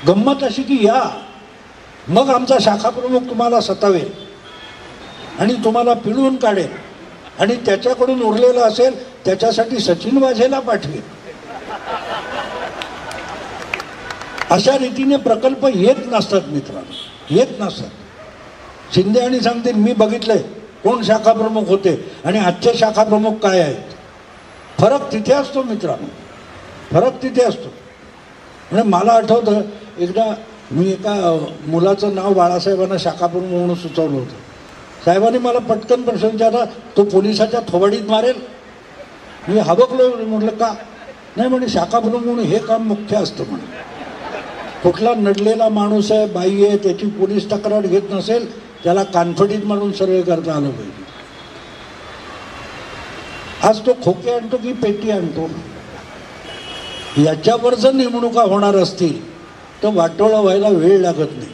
गंमत अशी की या मग आमचा शाखा प्रमुख तुम्हाला सतावेल आणि तुम्हाला पिळून काढेल आणि त्याच्याकडून उरलेलं असेल त्याच्यासाठी सचिन वाझेला पाठवेल. अशा रीतीने प्रकल्प येत नसतात मित्रांनो, येत नसतात. शिंदे आणि सांगतील मी बघितलंय कोण शाखा प्रमुख होते आणि आजचे शाखा प्रमुख काय आहेत. फरक तिथे असतो मित्रांनो, फरक तिथे असतो. म्हणजे मला आठवतं एकदा मी एका मुलाचं नाव बाळासाहेबांना शाखा प्रमुख म्हणून सुचवलं होतं. साहेबांनी मला पटकन प्रश्न विचारला, तो पोलिसाच्या थोबाडीत मारेल. मी हबकलो. म्हटलं का? नाही म्हणे शाखा प्रमुख म्हणून हे काम मुख्य असतं म्हणे. कुठला नडलेला माणूस आहे, बाई आहे, त्याची पोलीस तक्रार घेत नसेल त्याला कानफडीत मारून सर्वे करता आलं पाहिजे. आज तो खोके आणतो की पेटी आणतो. याच्यावर जर नेमणुका होणार असतील तर वाटोळं व्हायला वेळ लागत नाही.